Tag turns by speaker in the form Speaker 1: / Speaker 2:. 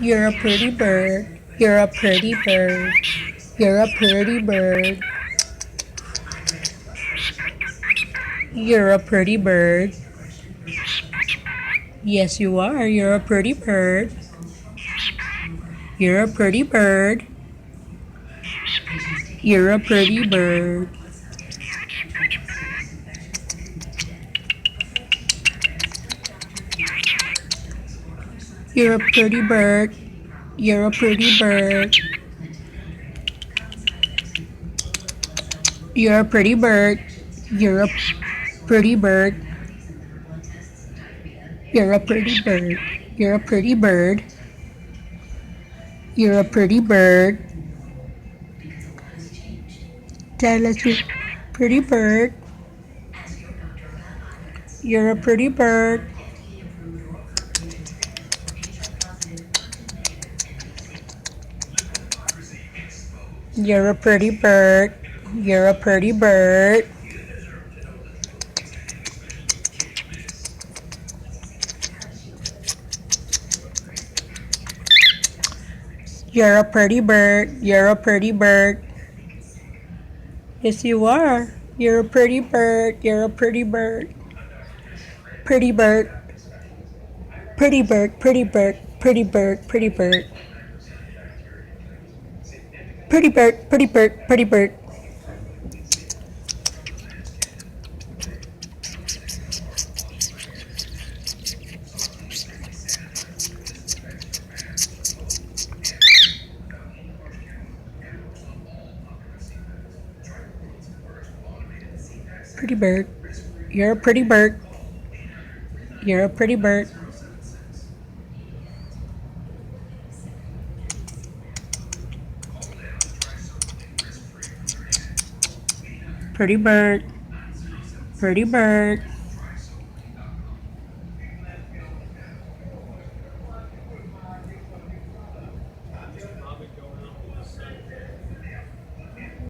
Speaker 1: You're a pretty bird. You're a pretty bird. You're a pretty bird. You're a pretty bird. Yes, you are. You're a pretty bird. You're a pretty bird. You're a pretty bird. You're a pretty bird. You're a pretty bird. You're a pretty bird. You're a pretty bird. You're a pretty bird. You're a pretty bird. You're a pretty bird. Tell us you pretty bird. You're a pretty bird. You're a pretty bird. You're a pretty bird. You're a pretty bird. You're a pretty bird. Yes, you are. You're a pretty bird. You're a pretty bird. Pretty bird. Pretty bird. Pretty bird. Pretty bird. Pretty bird. Pretty bird. Pretty bird. Pretty bird. Pretty bird. You're a pretty bird. You're a pretty bird. Pretty bird. Pretty bird.